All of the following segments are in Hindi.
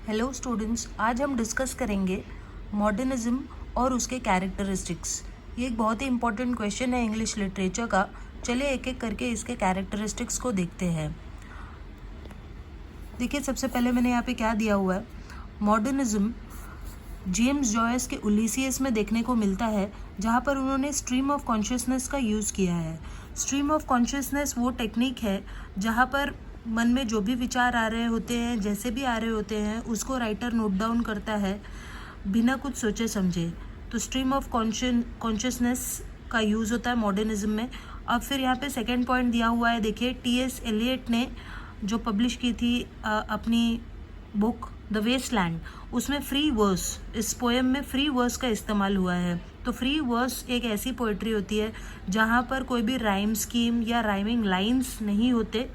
हेलो स्टूडेंट्स, आज हम डिस्कस करेंगे मॉडर्निज्म और उसके कैरेक्टरिस्टिक्स। ये एक बहुत ही इंपॉर्टेंट क्वेश्चन है इंग्लिश लिटरेचर का। चलिए एक एक करके इसके कैरेक्टरिस्टिक्स को देखते हैं। देखिए, सबसे पहले मैंने यहाँ पे क्या दिया हुआ है। मॉडर्निज्म जेम्स जॉयस के उलिसियस में देखने को मिलता है, जहाँ पर उन्होंने स्ट्रीम ऑफ कॉन्शियसनेस का यूज़ किया है। स्ट्रीम ऑफ कॉन्शियसनेस वो टेक्निक है जहाँ पर मन में जो भी विचार आ रहे होते हैं, जैसे भी आ रहे होते हैं, उसको राइटर नोट डाउन करता है बिना कुछ सोचे समझे। तो स्ट्रीम ऑफ कॉन्शियसनेस का यूज़ होता है मॉडर्निज्म में। अब फिर यहाँ पे सेकेंड पॉइंट दिया हुआ है, देखिए टी.एस. एलियट ने जो पब्लिश की थी अपनी बुक द वेस्टलैंड, उसमें फ्री वर्स, इस पोएम में फ्री वर्स का इस्तेमाल हुआ है। तो फ्री वर्स एक ऐसी पोइट्री होती है जहाँ पर कोई भी राइम स्कीम या राइमिंग लाइंस नहीं होते,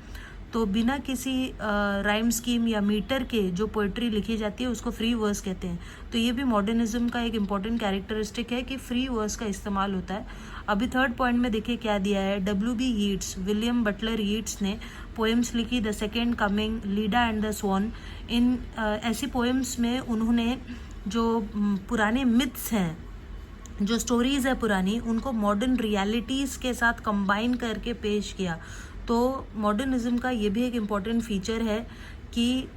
तो बिना किसी राइम स्कीम या मीटर के जो पोइट्री लिखी जाती है उसको फ्री वर्स कहते हैं। तो ये भी मॉडर्निज्म का एक इम्पॉर्टेंट कैरेक्टरिस्टिक है कि फ्री वर्स का इस्तेमाल होता है। अभी थर्ड पॉइंट में देखिए क्या दिया है। W.B. Yeats, William Butler Yeats ने पोएम्स लिखी, the second coming, Leda and the swan. इन ऐसी पोएम्स में उन्होंने जो पुराने मिथ्स हैं, जो स्टोरीज़ है पुरानी, उनको मॉडर्न रियलिटीज़ के साथ कंबाइन करके पेश किया। तो मॉडर्निज्म का ये भी एक इम्पॉर्टेंट फीचर है कि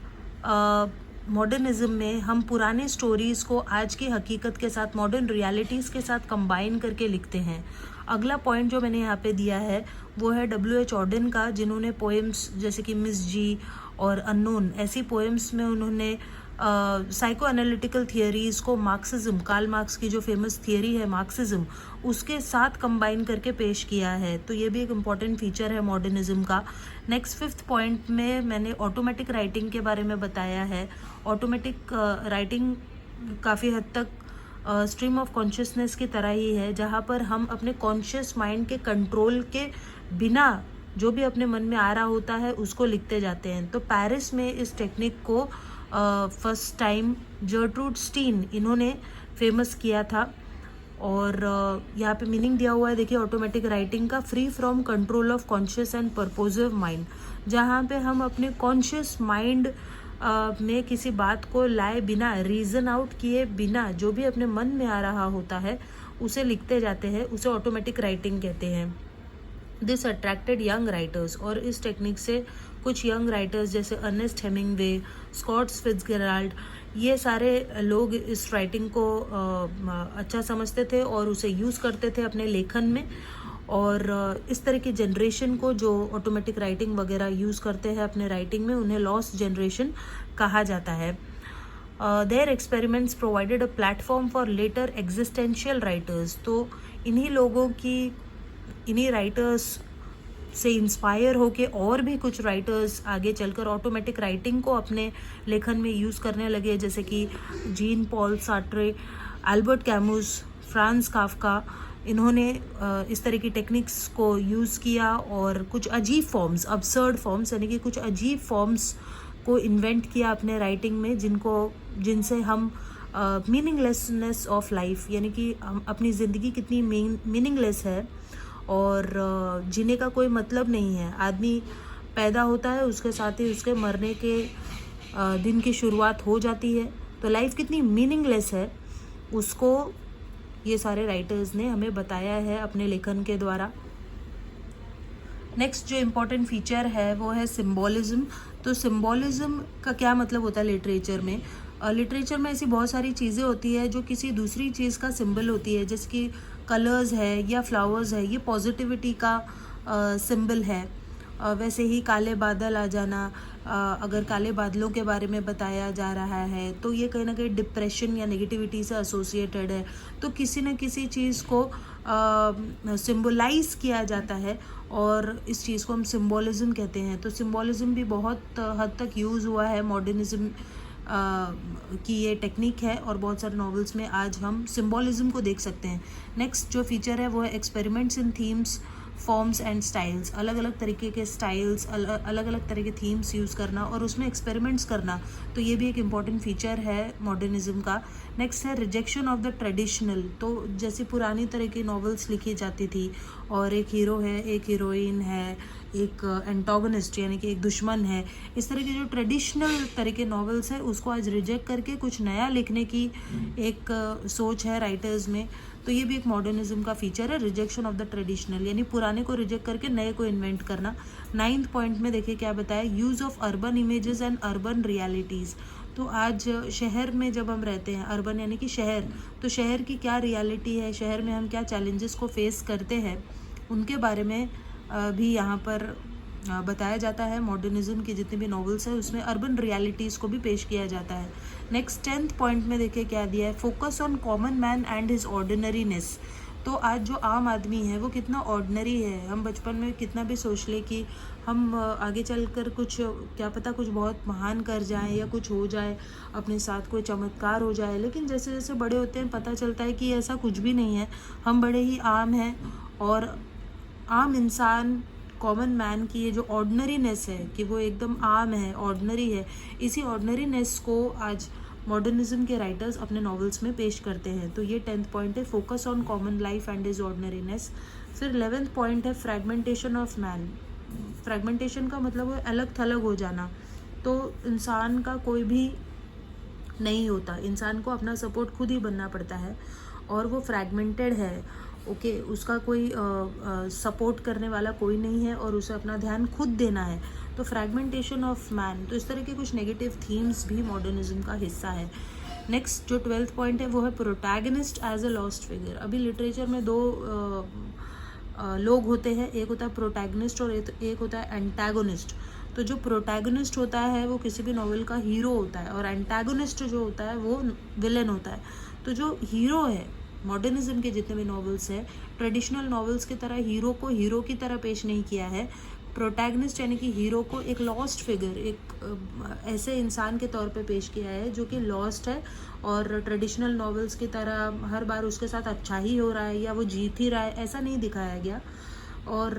मॉडर्निज्म में हम पुराने स्टोरीज़ को आज की हकीकत के साथ, मॉडर्न रियलिटीज़ के साथ कंबाइन करके लिखते हैं। अगला पॉइंट जो मैंने यहाँ पे दिया है वो है W.H. ऑडेन का, जिन्होंने पोएम्स जैसे कि मिस जी और अननोन, ऐसी पोएम्स में उन्होंने साइको एनालिटिकल थियरीज़ को मार्क्सिज्म, कार्ल मार्क्स की जो फेमस थियरी है मार्क्सिज्म, उसके साथ कंबाइन करके पेश किया है। तो ये भी एक इम्पॉर्टेंट फीचर है मॉडर्निज्म का। नेक्स्ट फिफ्थ पॉइंट में मैंने ऑटोमेटिक राइटिंग के बारे में बताया है। ऑटोमेटिक राइटिंग काफ़ी हद तक स्ट्रीम ऑफ कॉन्शियसनेस की तरह ही है, जहाँ पर हम अपने कॉन्शियस माइंड के कंट्रोल के बिना जो भी अपने मन में आ रहा होता है उसको लिखते जाते हैं। तो पेरिस में इस टेक्निक को फर्स्ट टाइम जर्ट्रूड स्टीन, इन्होंने फेमस किया था। और यहाँ पे मीनिंग दिया हुआ है, देखिए ऑटोमेटिक राइटिंग का, free from control of conscious and purposive mind, जहाँ पे हम अपने कॉन्शियस माइंड में किसी बात को लाए बिना, रीज़न आउट किए बिना, जो भी अपने मन में आ रहा होता है उसे लिखते जाते हैं, उसे ऑटोमेटिक राइटिंग कहते हैं। दिस अट्रैक्टेड यंग राइटर्स, और इस टेक्निक से कुछ यंग राइटर्स जैसे अर्नेस्ट हेमिंगवे, स्कॉट फिट्जगेराल्ड, ये सारे लोग इस राइटिंग को अच्छा समझते थे और उसे यूज़ करते थे अपने लेखन में। और इस तरह की जनरेशन को जो ऑटोमेटिक राइटिंग वगैरह यूज़ करते हैं अपने राइटिंग में, उन्हें लॉस्ट जनरेशन कहा जाता है। Their experiments provided a platform for later existential writers. तो इन्हीं राइटर्स से इंस्पायर होके और भी कुछ राइटर्स आगे चलकर ऑटोमेटिक राइटिंग को अपने लेखन में यूज़ करने लगे, जैसे कि Jean Paul Sartre, Albert Camus, Franz Kafka. इन्होंने इस तरह की टेक्निक्स को यूज़ किया और कुछ अजीब फॉर्म्स, अब्सर्ड फॉर्म्स, यानी कि कुछ अजीब फॉर्म्स को इन्वेंट किया अपने राइटिंग में, जिनसे हम मीनिंगलेसनेस ऑफ लाइफ, यानी कि हम अपनी ज़िंदगी कितनी मीनिंगलेस है और जीने का कोई मतलब नहीं है। आदमी पैदा होता है, उसके साथ ही उसके मरने के दिन की शुरुआत हो जाती है। तो लाइफ कितनी मीनिंगलेस है, उसको ये सारे राइटर्स ने हमें बताया है अपने लेखन के द्वारा। नेक्स्ट जो इम्पोर्टेंट फीचर है वो है सिम्बोलिज्म। तो सिम्बोलिज्म का क्या मतलब होता है लिटरेचर में? लिटरेचर में ऐसी बहुत सारी चीज़ें होती है जो किसी दूसरी चीज़ का सिंबल होती है, जैसे कि कलर्स है या फ्लावर्स है, ये पॉजिटिविटी का सिंबल है। वैसे ही काले बादल आ जाना, अगर काले बादलों के बारे में बताया जा रहा है तो ये कहीं ना कहीं डिप्रेशन या नेगेटिविटी से एसोसिएटेड है। तो किसी न किसी चीज़ को सिंबलाइज किया जाता है और इस चीज़ को हम सिम्बोलिज्म कहते हैं। तो सिम्बोलिज्म भी बहुत हद तक यूज़ हुआ है मॉडर्निज्म की ये टेक्निक है, और बहुत सारे नॉवेल्स में आज हम सिम्बोलिज्म को देख सकते हैं। नेक्स्ट जो फीचर है वो है experiments in themes, forms and styles. अलग अलग तरीके के स्टाइल्स, अलग अलग तरह के थीम्स यूज़ करना और उसमें एक्सपेरिमेंट्स करना, तो ये भी एक इम्पॉर्टेंट फीचर है मॉडर्निज्म का। नेक्स्ट है रिजेक्शन ऑफ द ट्रेडिशनल। तो जैसे पुरानी तरह की नॉवेल्स लिखी जाती थी और एक हीरो है, एक हीरोइन है, एक एंटागनिस्ट यानी कि एक दुश्मन है, इस तरह के जो ट्रेडिशनल तरह के नॉवेल्स है उसको आज रिजेक्ट करके कुछ नया लिखने की एक सोच है राइटर्स में। तो ये भी एक मॉडर्निज्म का फीचर है, रिजेक्शन ऑफ द ट्रेडिशनल, यानी पुराने को रिजेक्ट करके नए को इन्वेंट करना। 9th पॉइंट में देखिए क्या बताया, use of urban images and urban realities. तो आज शहर में जब हम रहते हैं, अर्बन यानी कि शहर, तो शहर की क्या रियलिटी है, शहर में हम क्या चैलेंजेस को फेस करते हैं, उनके बारे में भी यहाँ पर बताया जाता है। मॉडर्निज्म की जितनी भी नॉवेल्स है उसमें अर्बन रियलिटीज़ को भी पेश किया जाता है। नेक्स्ट 10th पॉइंट में देखिए क्या दिया है, focus on common man and his ordinariness. तो आज जो आम आदमी है वो कितना ऑर्डिनरी है। हम बचपन में कितना भी सोच ले कि हम आगे चलकर कुछ, क्या पता कुछ बहुत महान कर जाएं या कुछ हो जाए, अपने साथ कोई चमत्कार हो जाए, लेकिन जैसे जैसे बड़े होते हैं पता चलता है कि ऐसा कुछ भी नहीं है, हम बड़े ही आम हैं। और आम इंसान, कॉमन मैन की ये जो ऑर्डिनरीनेस है कि वो एकदम आम है, ऑर्डिनरी है, इसी ऑर्डिनरीनेस को आज मॉडर्निज्म के राइटर्स अपने नॉवेल्स में पेश करते हैं। तो ये 10th पॉइंट है, focus on common life and is ordinariness. फिर 11th पॉइंट है, फ्रैगमेंटेशन ऑफ मैन। फ्रैगमेंटेशन का मतलब है अलग थलग हो जाना। तो इंसान का कोई भी नहीं होता, इंसान को अपना सपोर्ट खुद ही बनना पड़ता है और वो फ्रैगमेंटेड है। ओके, उसका कोई सपोर्ट करने वाला कोई नहीं है और उसे अपना ध्यान खुद देना है। तो फ्रैगमेंटेशन ऑफ मैन, तो इस तरह के कुछ नेगेटिव थीम्स भी मॉडर्निज्म का हिस्सा है। नेक्स्ट जो 12th पॉइंट है वो है protagonist as a lost figure. अभी लिटरेचर में दो लोग होते हैं, एक होता है प्रोटैगनिस्ट और एक होता है एंटागोनिस्ट। तो जो प्रोटैगनिस्ट होता है वो किसी भी नॉवेल का हीरो होता है और एंटागोनिस्ट जो होता है वो विलेन होता है। तो जो हीरो है, मॉडर्निज्म के जितने भी नॉवेल्स हैं, ट्रेडिशनल नॉवेल्स की तरह हीरो को हीरो की तरह पेश नहीं किया है। प्रोटैगनिस्ट यानी कि हीरो को एक लॉस्ट फिगर, एक ऐसे इंसान के तौर पे पेश किया है जो कि लॉस्ट है और ट्रेडिशनल नॉवेल्स की तरह हर बार उसके साथ अच्छा ही हो रहा है या वो जीत ही रहा है, ऐसा नहीं दिखाया गया। और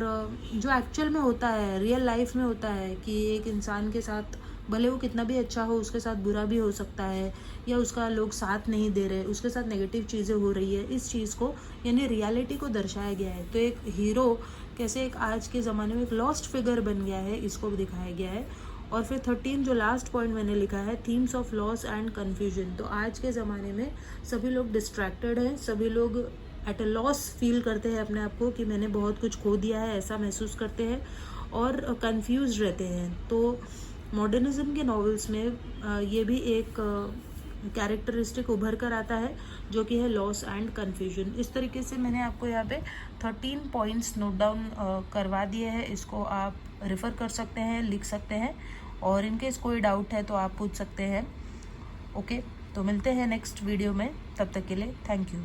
जो एक्चुअल में होता है, रियल लाइफ में होता है कि एक इंसान के साथ भले वो कितना भी अच्छा हो, उसके साथ बुरा भी हो सकता है या उसका लोग साथ नहीं दे रहे, उसके साथ नेगेटिव चीज़ें हो रही है, इस चीज़ को यानी रियलिटी को दर्शाया गया है। तो एक हीरो कैसे एक आज के ज़माने में एक लॉस्ट फिगर बन गया है, इसको भी दिखाया गया है। और फिर 13 जो लास्ट पॉइंट मैंने लिखा है, themes of loss and confusion. तो आज के ज़माने में सभी लोग डिस्ट्रैक्टेड हैं, सभी लोग एट अ लॉस फील करते हैं अपने आप को कि मैंने बहुत कुछ खो दिया है, ऐसा महसूस करते हैं और कंफ्यूज रहते हैं। तो मॉडर्निज्म के नॉवेल्स में ये भी एक कैरेक्टरिस्टिक उभर कर आता है जो कि है लॉस एंड कन्फ्यूजन। इस तरीके से मैंने आपको यहाँ पे 13 पॉइंट्स नोट डाउन करवा दिए हैं। इसको आप रेफ़र कर सकते हैं, लिख सकते हैं और इनकेस कोई डाउट है तो आप पूछ सकते हैं। ओके, तो मिलते हैं नेक्स्ट वीडियो में, तब तक के लिए थैंक यू।